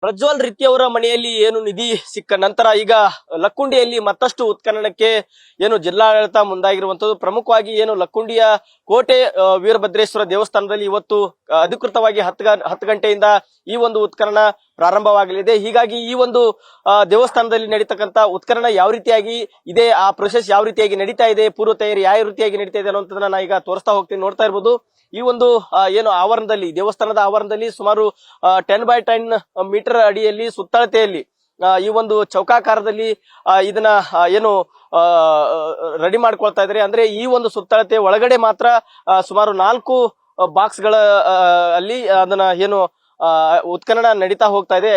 ಪ್ರಜ್ವಲ್ ರಿತ್ತಿ ಅವರ ಮನೆಯಲ್ಲಿ ಏನು ನಿಧಿ ಸಿಕ್ಕ ನಂತರ ಈಗ ಲಕ್ಕುಂಡಿಯಲ್ಲಿ ಮತ್ತಷ್ಟು ಉತ್ಖನನಕ್ಕೆ ಏನು ಜಿಲ್ಲಾಡಳಿತ ಮುಂದಾಗಿರುವಂತದ್ದು. ಪ್ರಮುಖವಾಗಿ ಏನು ಲಕ್ಕುಂಡಿಯ ಕೋಟೆ ವೀರಭದ್ರೇಶ್ವರ ದೇವಸ್ಥಾನದಲ್ಲಿ ಇವತ್ತು ಅಧಿಕೃತವಾಗಿ 10 ಗಂಟೆಯಿಂದ ಈ ಒಂದು ಉತ್ಖನನ ಪ್ರಾರಂಭವಾಗಲಿದೆ. ಹೀಗಾಗಿ ಈ ಒಂದು ದೇವಸ್ಥಾನದಲ್ಲಿ ನಡೀತಕ್ಕಂತ ಉತ್ಖನನ ಯಾವ ರೀತಿಯಾಗಿ ಇದೆ, ಆ ಪ್ರೊಸೆಸ್ ಯಾವ ರೀತಿಯಾಗಿ ನಡೀತಾ ಇದೆ, ಪೂರ್ವ ತಯಾರಿ ಯಾವ ರೀತಿಯಾಗಿ ನಡೀತಾ ಇದೆ ಅನ್ನೋದನ್ನ ನಾ ಈಗ ತೋರಿಸ್ತಾ ಹೋಗ್ತೀನಿ. ನೋಡ್ತಾ ಇರ್ಬೋದು ಈ ಒಂದು ಏನು ಆವರಣದಲ್ಲಿ, ದೇವಸ್ಥಾನದ ಆವರಣದಲ್ಲಿ ಸುಮಾರು 10x10 ಮೀಟರ್ ಅಡಿಯಲ್ಲಿ ಸುತ್ತಳತೆಯಲ್ಲಿ ಈ ಒಂದು ಚೌಕಾಕಾರದಲ್ಲಿ ಇದನ್ನ ಏನು ರೆಡಿ ಮಾಡ್ಕೊಳ್ತಾ ಇದ್ದಾರೆ. ಅಂದ್ರೆ ಈ ಒಂದು ಸುತ್ತಳತೆ ಒಳಗಡೆ ಮಾತ್ರ ಸುಮಾರು 4 ಬಾಕ್ಸ್ ಗಳ ಅಲ್ಲಿ ಅದನ್ನ ಏನು ಉತ್ಖನನ ನಡೀತಾ ಹೋಗ್ತಾ ಇದೆ.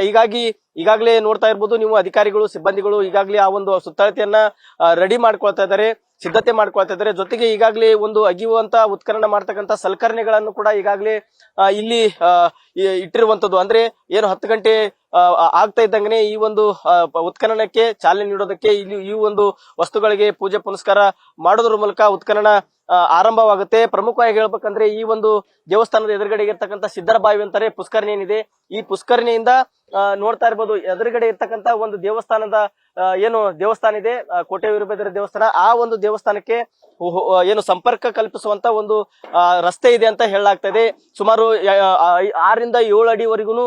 ಈಗಾಗಲೇ ನೋಡ್ತಾ ಇರ್ಬೋದು ನೀವು, ಅಧಿಕಾರಿಗಳು ಸಿಬ್ಬಂದಿಗಳು ಈಗಾಗಲೇ ಆ ಒಂದು ಸುತ್ತಳತೆಯನ್ನ ರೆಡಿ ಮಾಡ್ಕೊಳ್ತಾ ಇದ್ದಾರೆ, ಸಿದ್ಧತೆ ಮಾಡ್ಕೊಳ್ತಾ ಇದ್ದಾರೆ. ಜೊತೆಗೆ ಈಗಾಗಲೇ ಒಂದು ಅಗಿಯುವಂತ ಉತ್ಖನನ ಮಾಡ್ತಕ್ಕಂತ ಸಲಕರಣೆಗಳನ್ನು ಕೂಡ ಈಗಾಗಲೇ ಇಲ್ಲಿ ಇಟ್ಟಿರುವಂತದ್ದು. ಅಂದ್ರೆ ಏನು 10 ಗಂಟೆ ಆಗ್ತಾ ಇದ್ದಂಗೆ ಈ ಒಂದು ಉತ್ಖನನಕ್ಕೆ ಚಾಲನೆ ನೀಡೋದಕ್ಕೆ ಇಲ್ಲಿ ಈ ಒಂದು ವಸ್ತುಗಳಿಗೆ ಪೂಜೆ ಪುನಸ್ಕಾರ ಮಾಡೋದ್ರ ಮೂಲಕ ಉತ್ಖನನ ಆರಂಭವಾಗುತ್ತೆ. ಪ್ರಮುಖವಾಗಿ ಹೇಳ್ಬೇಕಂದ್ರೆ ಈ ಒಂದು ದೇವಸ್ಥಾನದ ಎದುರುಗಡೆ ಇರ್ತಕ್ಕಂಥ ಸಿದ್ದರ ಬಾವಿ ಅಂತಾರೆ ಪುಷ್ಕರಣಿ ಏನಿದೆ, ಈ ಪುಷ್ಕರಣಿಯಿಂದ ನೋಡ್ತಾ ಇರ್ಬೋದು ಎದುರುಗಡೆ ಇರ್ತಕ್ಕಂತ ಒಂದು ದೇವಸ್ಥಾನದ ಏನು ದೇವಸ್ಥಾನ ಇದೆ, ಕೋಟೆ ವೀರಭದ್ರ ದೇವಸ್ಥಾನ, ಆ ಒಂದು ದೇವಸ್ಥಾನಕ್ಕೆ ಏನು ಸಂಪರ್ಕ ಕಲ್ಪಿಸುವಂತ ಒಂದು ರಸ್ತೆ ಇದೆ ಅಂತ ಹೇಳಲಾಗ್ತಾ ಇದೆ. ಸುಮಾರು 6 ರಿಂದ 7 ಅಡಿವರೆಗೂ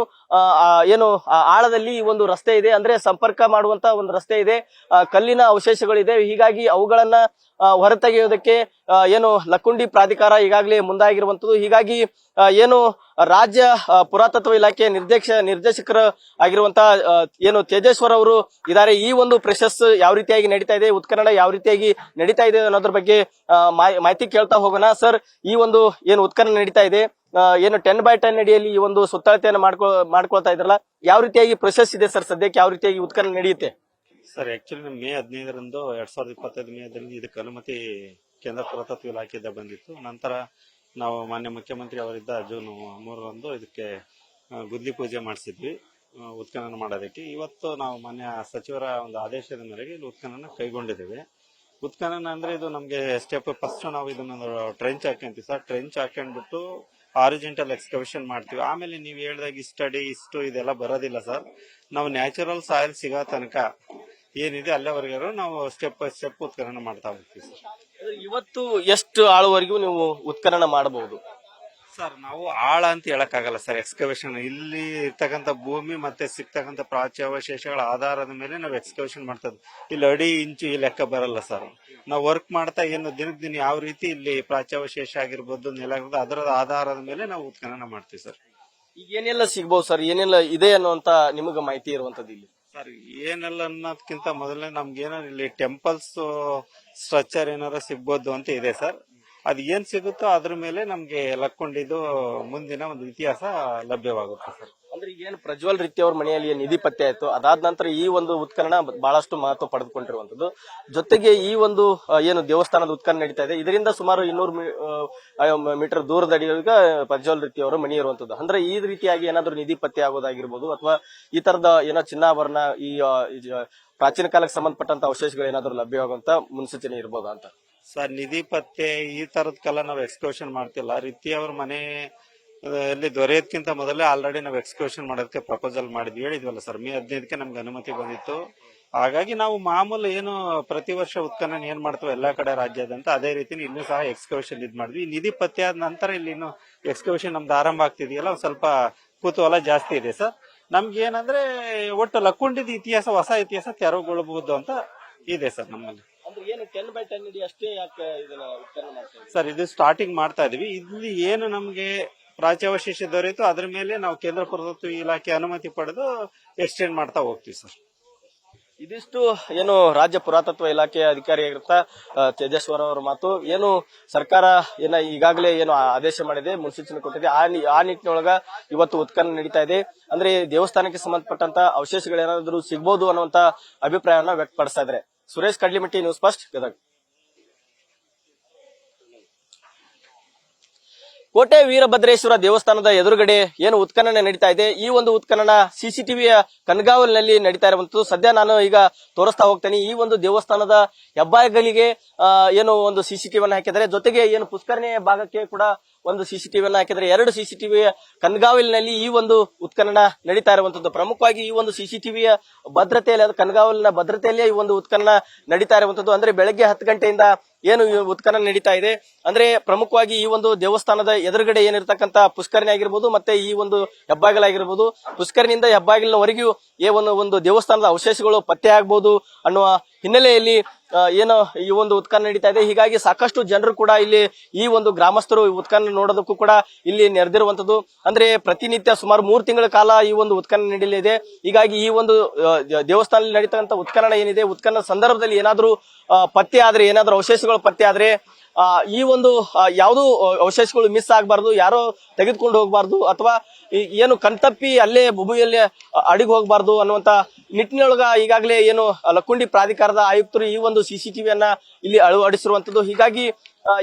ಏನು ಆಳದಲ್ಲಿ ಈ ಒಂದು ರಸ್ತೆ ಇದೆ, ಅಂದ್ರೆ ಸಂಪರ್ಕ ಮಾಡುವಂತ ಒಂದು ರಸ್ತೆ ಇದೆ. ಕಲ್ಲಿನ ಅವಶೇಷಗಳಿದೆ. ಹೀಗಾಗಿ ಅವುಗಳನ್ನ ಹೊರತೆಗೆಯೋದಕ್ಕೆ ಏನು ಲಕ್ಕುಂಡಿ ಪ್ರಾಧಿಕಾರ ಈಗಾಗಲೇ ಮುಂದಾಗಿರುವಂತದ್ದು. ಹೀಗಾಗಿ ಏನು ರಾಜ್ಯ ಪುರಾತತ್ವ ಇಲಾಖೆ ನಿರ್ದೇಶಕರು ಆಗಿರುವಂತಹ ಏನು ತೇಜೇಶ್ವರ್ ಅವರು ಇದ್ದಾರೆ. ಈ ಒಂದು ಪ್ರೊಸೆಸ್ ಯಾವ ರೀತಿಯಾಗಿ ನಡೀತಾ ಇದೆ, ಉತ್ಖನನ ಯಾವ ರೀತಿಯಾಗಿ ನಡೀತಾ ಇದೆ ಅನ್ನೋದ್ರ ಬಗ್ಗೆ ಮಾಹಿತಿ ಕೇಳ್ತಾ ಹೋಗೋಣ. ಸರ್, ಈ ಒಂದು ಏನು ಉತ್ಖನನ ನಡೀತಾ ಇದೆ, ಏನು 10x10 ಅಡಿಯಲ್ಲಿ ಈ ಒಂದು ಸುತ್ತಳತೆಯನ್ನು ಮಾಡ್ಕೊಳ್ತಾ ಇದ್ರಲ್ಲ, ಯಾವ ರೀತಿಯಾಗಿ ಪ್ರೊಸೆಸ್ ಇದೆ ಸರ್ ಸದ್ಯಕ್ಕೆ, ಯಾವ ರೀತಿಯಾಗಿ ಉತ್ಖನನ ನಡೆಯುತ್ತೆ? ಸರ್, ಆಕ್ಚುಲಿ ಮೇ 15ರಂದು 2025 ಮೇದಲ್ಲಿ ಇದಕ್ಕೆ ಅನುಮತಿ ಕೇಂದ್ರ ಪುರಾತತ್ವ ಇಲಾಖೆಯಿಂದ ಬಂದಿತ್ತು. ನಂತರ ನಾವು ಮಾನ್ಯ ಮುಖ್ಯಮಂತ್ರಿ ಅವರಿದ್ದ ಜೂನ್ 3ರಂದು ಇದಕ್ಕೆ ಗುದ್ಲಿ ಪೂಜೆ ಮಾಡಿಸಿದ್ವಿ ಉತ್ಖನನ ಮಾಡೋದಕ್ಕೆ. ಇವತ್ತು ನಾವು ಮಾನ್ಯ ಸಚಿವರ ಒಂದು ಆದೇಶದ ಮೇರೆಗೆ ಇಲ್ಲಿ ಉತ್ಖನನ ಕೈಗೊಂಡಿದ್ದೇವೆ. ಉತ್ಖನನ ಅಂದ್ರೆ ಇದು ನಮ್ಗೆ ಸ್ಟೆಪ್ ಫಸ್ಟ್ ನಾವು ಇದನ್ನ ಟ್ರೆಂಚ್ ಹಾಕೊಂತೀವಿ ಸರ್. ಟ್ರೆಂಚ್ ಹಾಕೊಂಡ್ಬಿಟ್ಟು ಹಾರಿಜೆಂಟಲ್ ಎಕ್ಸ್ಕವೇಷನ್ ಮಾಡ್ತೀವಿ. ಆಮೇಲೆ ನೀವು ಹೇಳಿದಾಗ ಇಷ್ಟು ಇದೆಲ್ಲ ಬರೋದಿಲ್ಲ ಸರ್. ನಾವು ನ್ಯಾಚುರಲ್ ಸಾಯಿಲ್ ಸಿಗೋ ತನಕ ಏನಿದೆ ಅಲ್ಲಿವರೆಗೂ ನಾವು ಸ್ಟೆಪ್ ಬೈ ಸ್ಟೆಪ್ ಉತ್ಖನನ ಮಾಡ್ತಾ ಹೋಗ್ತೀವಿ ಸರ್. ಇವತ್ತು ಎಷ್ಟು ಆಳವರೆಗೂ ನೀವು ಉತ್ಖನನ ಮಾಡಬಹುದು ಸರ್? ನಾವು ಆಳ ಅಂತ ಹೇಳಕ್ಕಾಗಲ್ಲ ಸರ್. ಎಕ್ಸ್ಕವೇಷನ್ ಇಲ್ಲಿ ಇರ್ತಕ್ಕಂಥ ಭೂಮಿ ಮತ್ತೆ ಸಿಗ್ತಕ್ಕಂಥ ಪ್ರಾಚ್ಯಾವಶೇಷಗಳ ಆಧಾರದ ಮೇಲೆ ನಾವು ಎಕ್ಸ್ಕವೇಷನ್ ಮಾಡ್ತದ್ದು. ಇಲ್ಲಿ ಅಡಿ ಇಂಚು ಈ ಲೆಕ್ಕ ಬರಲ್ಲ ಸರ್. ನಾವು ವರ್ಕ್ ಮಾಡ್ತಾ ಏನು ದಿನಕ್ಕೆ ದಿನ ಯಾವ ರೀತಿ ಇಲ್ಲಿ ಪ್ರಾಚ್ಯಾವಶೇಷ ಆಗಿರ್ಬೋದು, ನೆಲ ಆಗಿರ್ಬೋದು, ಅದರ ಆಧಾರದ ಮೇಲೆ ನಾವು ಉತ್ಖನನ ಮಾಡ್ತೀವಿ ಸರ್. ಈಗ ಏನೆಲ್ಲ ಸಿಗ್ಬಹುದು ಸರ್, ಏನೆಲ್ಲ ಇದೆ ಅನ್ನುವಂತ ನಿಮಗೆ ಮಾಹಿತಿ ಇರುವಂತದ್ದು ಇಲ್ಲಿ? ಸರ್, ಏನೆಲ್ಲ ಅನ್ನೋದಕ್ಕಿಂತ ಮೊದಲನೇ ನಮ್ಗೆ ಏನಾದ್ರು ಇಲ್ಲಿ ಟೆಂಪಲ್ಸ್ ಸ್ಟ್ರಕ್ಚರ್ ಏನಾರ ಸಿಗ್ಬೋದು ಅಂತ ಇದೆ ಸರ್. ಅದ್ ಏನ್ ಸಿಗುತ್ತೋ ಅದ್ರ ಮೇಲೆ ನಮ್ಗೆ ಲಕ್ಕೊಂಡಿದ್ದು ಮುಂದಿನ ಒಂದು ಇತಿಹಾಸ ಲಭ್ಯವಾಗುತ್ತೆ ಸರ್. ಅಂದ್ರೆ ಏನು ಪ್ರಜ್ವಲ್ ರಿತ್ತಿ ಅವ್ರ ಮನೆಯಲ್ಲಿ ನಿಧಿ ಪತ್ತೆ ಆಯ್ತು, ಅದಾದ ನಂತರ ಈ ಒಂದು ಉತ್ಖನನ ಬಹಳಷ್ಟು ಮಹತ್ವ ಪಡೆದುಕೊಂಡಿರುವಂತದ್ದು. ಜೊತೆಗೆ ಈ ಒಂದು ಏನು ದೇವಸ್ಥಾನದ ಉತ್ಖನನ ನಡೀತಾ ಇದೆ, ಇದರಿಂದ ಸುಮಾರು 200 ಮೀಟರ್ ದೂರದ ಅಡಿಯೊಳಗ ಪ್ರಜ್ವಲ್ ರಿತ್ತಿ ಅವರ ಮನೆ ಇರುವಂತದ್ದು. ಅಂದ್ರೆ ಈ ರೀತಿಯಾಗಿ ಏನಾದ್ರು ನಿಧಿ ಪತ್ತೆ ಆಗೋದಾಗಿರ್ಬೋದು, ಅಥವಾ ಈ ತರದ ಏನೋ ಚಿನ್ನಾಭರಣ, ಈ ಪ್ರಾಚೀನ ಕಾಲಕ್ಕೆ ಸಂಬಂಧಪಟ್ಟಂತ ಅವಶೇಷಗಳು ಏನಾದ್ರು ಲಭ್ಯವಾಗುವಂತ ಮುನ್ಸೂಚನೆ ಇರ್ಬೋದಾ ಅಂತ? ಸರ್, ನಿಧಿ ಪತ್ತೆ ಈ ತರದಕ್ಕೆಲ್ಲ ನಾವು ಎಕ್ಸ್ಕವೇಷನ್ ಮಾಡ್ತಿಲ್ಲ. ರಿತ್ತಿ ಅವ್ರ ಮನೆ ಎಲ್ಲಿ ದೊರೆಯೋದಕ್ಕಿಂತ ಮೊದಲೇ ಆಲ್ರೆಡಿ ನಾವು ಎಕ್ಸ್ಕವೇಷನ್ ಮಾಡೋದಕ್ಕೆ ಪ್ರಪೋಸಲ್ ಮಾಡಿದ್ವಿ, ಹೇಳಿದ್ವಲ್ಲ ಸರ್. ಮೇ 15ಕ್ಕೆ ನಮ್ಗೆ ಅನುಮತಿ ಬಂದಿತ್ತು. ಹಾಗಾಗಿ ನಾವು ಮಾಮೂಲು ಏನು ಪ್ರತಿ ವರ್ಷ ಉತ್ಖನನ ಏನ್ ಮಾಡ್ತೀವಿ ಎಲ್ಲಾ ಕಡೆ ರಾಜ್ಯದಂತ, ಅದೇ ರೀತಿ ಇಲ್ಲೂ ಸಹ ಎಕ್ಸ್ಕವೇಷನ್ ಮಾಡಿದ್ವಿ. ನಿಧಿ ಪತ್ತೆ ಆದ ನಂತರ ಇಲ್ಲಿ ಇನ್ನು ಎಕ್ಸ್ಕವೇಷನ್ ನಮ್ದು ಆರಂಭ ಆಗ್ತಿದೆಯಲ್ಲ, ಒಂದ್ ಸ್ವಲ್ಪ ಕುತೂಹಲ ಜಾಸ್ತಿ ಇದೆ ಸರ್. ನಮ್ಗೆ ಏನಂದ್ರೆ ಒಟ್ಟು ಲಕ್ಕುಂಡಿದ ಇತಿಹಾಸ, ಹೊಸ ಇತಿಹಾಸ ತೆರವುಗೊಳ್ಳಬಹುದು ಅಂತ ಇದೆ ಸರ್ ನಮ್ಮಲ್ಲಿ. ಸರ್, ಇದು ಸ್ಟಾರ್ಟಿಂಗ್ ಮಾಡ್ತಾ ಇದೀವಿ. ಇಲ್ಲಿ ಏನು ನಮ್ಗೆ ಪ್ರಾಚ್ಯಾವಶೇಷ ದೊರೆಯಿತು ಅದ್ರ ಮೇಲೆ ನಾವು ಕೇಂದ್ರ ಪುರಾತತ್ವ ಇಲಾಖೆ ಅನುಮತಿ ಪಡೆದು ಎಕ್ಸ್ಟೆಂಡ್ ಮಾಡ್ತಾ ಹೋಗ್ತೀವಿ ಸರ್. ಇದಿಷ್ಟು ಏನು ರಾಜ್ಯ ಪುರಾತತ್ವ ಇಲಾಖೆಯ ಅಧಿಕಾರಿಯಾಗಿರುತ್ತ ತೇಜೇಶ್ವರ್ ಅವರ ಮಾತು. ಏನು ಸರ್ಕಾರ ಈಗಾಗಲೇ ಏನು ಆದೇಶ ಮಾಡಿದೆ, ಮುನ್ಸೂಚನೆ ಕೊಟ್ಟಿದೆ, ಆ ನಿಟ್ಟಿನೊಳಗ ಇವತ್ತು ಉತ್ಖನನ ನಡೀತಾ ಇದೆ. ಅಂದ್ರೆ ದೇವಸ್ಥಾನಕ್ಕೆ ಸಂಬಂಧಪಟ್ಟಂತ ಅವಶೇಷಗಳೇನಾದ್ರೂ ಸಿಗ್ಬೋದು ಅನ್ನುವಂತ ಅಭಿಪ್ರಾಯವನ್ನ ವ್ಯಕ್ತಪಡಿಸ್ತಾ ಇದ್ದಾರೆ. Suresh Kadlimatti, news first, Gadag. ಕೋಟೆ ವೀರಭದ್ರೇಶ್ವರ ದೇವಸ್ಥಾನದ ಎದುರುಗಡೆ ಏನು ಉತ್ಖನನ ನಡೀತಾ ಇದೆ, ಈ ಒಂದು ಉತ್ಖನನ ಸಿಸಿಟಿವಿಯ ಕಣ್ಗಾವಲಿನಲ್ಲಿ ನಡೀತಾ ಇರುವಂತದ್ದು. ಸದ್ಯ ನಾನು ಈಗ ತೋರಿಸ್ತಾ ಹೋಗ್ತೇನೆ. ಈ ಒಂದು ದೇವಸ್ಥಾನದ ಹೆಬ್ಬಾಗಿಲಿಗೆ ಏನು ಒಂದು ಸಿಸಿಟಿವಿಯನ್ನು ಹಾಕಿದ್ದಾರೆ. ಜೊತೆಗೆ ಏನು ಪುಷ್ಕರಣೆ ಭಾಗಕ್ಕೆ ಕೂಡ ಒಂದು ಸಿಸಿಟಿವಿಯನ್ನು ಹಾಕಿದ್ರೆ 2 ಸಿಸಿಟಿವಿ ಕನಗಾವಲಿನಲ್ಲಿ ಈ ಒಂದು ಉತ್ಖನನ ನಡೀತಾ ಇರುವಂತದ್ದು. ಪ್ರಮುಖವಾಗಿ ಈ ಒಂದು ಸಿಸಿಟಿವಿಯ ಭದ್ರತೆಯಲ್ಲಿ, ಅದು ಕನಗಾವಲಿನ ಭದ್ರತೆಯಲ್ಲೇ ಈ ಒಂದು ಉತ್ಖನನ ನಡೀತಾ ಇರುವಂತದ್ದು. ಅಂದ್ರೆ ಬೆಳಗ್ಗೆ 10 ಗಂಟೆಯಿಂದ ಏನು ಈ ಉತ್ಖನನ ನಡೀತಾ ಇದೆ, ಅಂದ್ರೆ ಪ್ರಮುಖವಾಗಿ ಈ ಒಂದು ದೇವಸ್ಥಾನದ ಎದುರುಗಡೆ ಏನಿರ್ತಕ್ಕಂತ ಪುಷ್ಕರಣಿ ಆಗಿರ್ಬೋದು, ಮತ್ತೆ ಈ ಒಂದು ಹೆಬ್ಬಾಗಿಲಾಗಿರ್ಬೋದು, ಪುಷ್ಕರಣಿಯಿಂದ ಹೆಬ್ಬಾಗಿಲಿನವರೆಗೂ ಒಂದು ದೇವಸ್ಥಾನದ ಅವಶೇಷಗಳು ಪತ್ತೆ ಆಗ್ಬಹುದು ಅನ್ನುವ ಹಿನ್ನೆಲೆಯಲ್ಲಿ ಏನು ಈ ಒಂದು ಉತ್ಖನನ ನಡೀತಾ ಇದೆ. ಹೀಗಾಗಿ ಸಾಕಷ್ಟು ಜನರು ಕೂಡ ಇಲ್ಲಿ ಈ ಒಂದು ಗ್ರಾಮಸ್ಥರು ಉತ್ಖನನ ನೋಡೋದಕ್ಕೂ ಕೂಡ ಇಲ್ಲಿ ನೆರೆದಿರುವಂತದ್ದು. ಅಂದ್ರೆ ಪ್ರತಿನಿತ್ಯ ಸುಮಾರು 3 ತಿಂಗಳ ಕಾಲ ಈ ಒಂದು ಉತ್ಖನನ ನಡೀಲಿದೆ. ಹೀಗಾಗಿ ಈ ಒಂದು ದೇವಸ್ಥಾನದಲ್ಲಿ ನಡೀತಕ್ಕಂಥ ಉತ್ಖನನ ಏನಿದೆ, ಉತ್ಖನನ ಸಂದರ್ಭದಲ್ಲಿ ಏನಾದ್ರೂ ಪತ್ತೆ ಆದ್ರೆ, ಏನಾದ್ರೂ ಅವಶೇಷಗಳು ಪತ್ತೆ ಆದ್ರೆ ಈ ಒಂದು ಯಾವುದು ಅವಶೇಷಗಳು ಮಿಸ್ ಆಗಬಾರ್ದು, ಯಾರೋ ತೆಗೆದುಕೊಂಡು ಹೋಗಬಾರ್ದು, ಅಥವಾ ಏನು ಕಣ್ತಪ್ಪಿ ಅಲ್ಲೇ ಭೂಮಿಯಲ್ಲಿ ಅಡಿಗೆ ಹೋಗಬಾರ್ದು ಅನ್ನುವಂತ ನಿಟ್ಟಿನೊಳಗ ಈಗಾಗಲೇ ಏನು ಲಕ್ಕುಂಡಿ ಪ್ರಾಧಿಕಾರದ ಆಯುಕ್ತರು ಈ ಒಂದು ಸಿಸಿಟಿವಿಯನ್ನ ಇಲ್ಲಿ ಅಳವಡಿಸಿರುವಂತದ್ದು. ಹೀಗಾಗಿ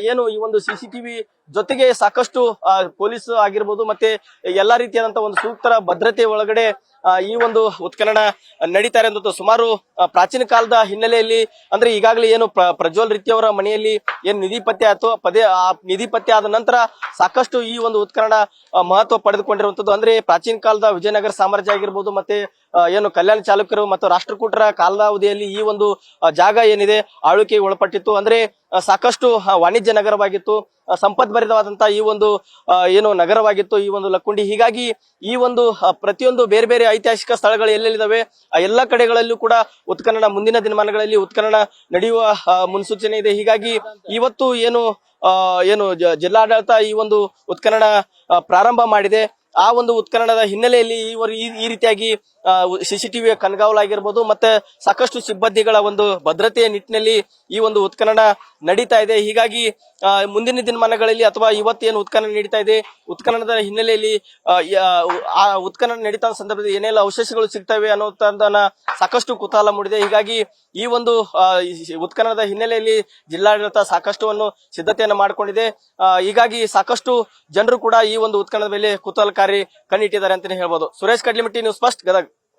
ಏನು ಈ ಒಂದು ಸಿಸಿಟಿವಿ ಜೊತೆಗೆ ಸಾಕಷ್ಟು ಪೊಲೀಸ್ ಆಗಿರ್ಬೋದು, ಮತ್ತೆ ಎಲ್ಲಾ ರೀತಿಯಾದಂತಹ ಒಂದು ಸೂಕ್ತ ಭದ್ರತೆ ಒಳಗಡೆ ಈ ಒಂದು ಉತ್ಖನನ ನಡೀತಾ ಇರುವಂತದ್ದು. ಸುಮಾರು ಪ್ರಾಚೀನ ಕಾಲದ ಹಿನ್ನೆಲೆಯಲ್ಲಿ, ಅಂದ್ರೆ ಈಗಾಗಲೇ ಏನು ಪ್ರಜ್ವಲ್ ರಿತ್ತಿ ಅವರ ಮನೆಯಲ್ಲಿ ಏನ್ ನಿಧಿ ಪತ್ತೆ ಆಯ್ತು, ಆ ನಿಧಿ ಪತ್ತೆ ಆದ ನಂತರ ಸಾಕಷ್ಟು ಈ ಒಂದು ಉತ್ಖನನ ಮಹತ್ವ ಪಡೆದುಕೊಂಡಿರುವಂತದ್ದು. ಅಂದ್ರೆ ಪ್ರಾಚೀನ ಕಾಲದ ವಿಜಯನಗರ ಸಾಮ್ರಾಜ್ಯ ಆಗಿರ್ಬೋದು, ಮತ್ತೆ ಏನು ಕಲ್ಯಾಣ ಚಾಲುಕ್ಯರು ಮತ್ತು ರಾಷ್ಟ್ರಕೂಟರ ಕಾಲಾವಧಿಯಲ್ಲಿ ಈ ಒಂದು ಜಾಗ ಏನಿದೆ ಆಳ್ವಿಕೆಗೆ ಒಳಪಟ್ಟಿತ್ತು. ಅಂದ್ರೆ ಸಾಕಷ್ಟು ವಾಣಿಜ್ಯ ನಗರವಾಗಿತ್ತು, ಸಂಪದ್ಭರಿತವಾದಂತಹ ಈ ಒಂದು ಏನು ನಗರವಾಗಿತ್ತು ಈ ಒಂದು ಲಕ್ಕುಂಡಿ. ಹೀಗಾಗಿ ಈ ಒಂದು ಪ್ರತಿಯೊಂದು ಬೇರೆ ಬೇರೆ ಐತಿಹಾಸಿಕ ಸ್ಥಳಗಳು ಎಲ್ಲೆಲ್ಲಿದಾವೆ ಆ ಎಲ್ಲಾ ಕಡೆಗಳಲ್ಲೂ ಕೂಡ ಉತ್ಖನನ ಮುಂದಿನ ದಿನಮಾನಗಳಲ್ಲಿ ಉತ್ಖನನ ನಡೆಯುವ ಮುನ್ಸೂಚನೆ ಇದೆ. ಹೀಗಾಗಿ ಇವತ್ತು ಏನು ಜಿಲ್ಲಾಡಳಿತ ಈ ಒಂದು ಉತ್ಖನನ ಪ್ರಾರಂಭ ಮಾಡಿದೆ. ಆ ಒಂದು ಉತ್ಖನನದ ಹಿನ್ನೆಲೆಯಲ್ಲಿ ಈ ರೀತಿಯಾಗಿ ಸಿಸಿಟಿವಿ ಕಣ್ಗಾವಲಾಗಿರ್ಬೋದು, ಮತ್ತೆ ಸಾಕಷ್ಟು ಸಿಬ್ಬಂದಿಗಳ ಒಂದು ಭದ್ರತೆಯ ನಿಟ್ಟಿನಲ್ಲಿ ಈ ಒಂದು ಉತ್ಖನನ ನಡೀತಾ ಇದೆ. ಹೀಗಾಗಿ ಮುಂದಿನ ದಿನಮಾನಗಳಲ್ಲಿ ಅಥವಾ ಇವತ್ತೇನು ಉತ್ಖನನ ನಡೀತಾ ಇದೆ, ಉತ್ಖನನದ ಹಿನ್ನೆಲೆಯಲ್ಲಿ ಆ ಉತ್ಖನನ ನಡೀತಾ ಸಂದರ್ಭದಲ್ಲಿ ಏನೆಲ್ಲ ಅವಶೇಷಗಳು ಸಿಗ್ತವೆ ಅನ್ನೋದನ್ನ ಸಾಕಷ್ಟು ಕುತೂಹಲ ಮೂಡಿದೆ. ಹೀಗಾಗಿ ಈ ಒಂದು ಉತ್ಖನನದ ಹಿನ್ನೆಲೆಯಲ್ಲಿ ಜಿಲ್ಲಾಡಳಿತ ಸಾಕಷ್ಟುವನ್ನು ಸಿದ್ಧತೆಯನ್ನು ಮಾಡಿಕೊಂಡಿದೆ. ಹೀಗಾಗಿ ಸಾಕಷ್ಟು ಜನರು ಕೂಡ ಈ ಒಂದು ಉತ್ಖನನದ ಮೇಲೆ ಕುತೂಹಲಕಾರಿ ಕಣ್ಣಿಟ್ಟಿದ್ದಾರೆ ಅಂತಾನೆ ಹೇಳ್ಬೋದು. Suresh Kadlimatti, news first, Gadag.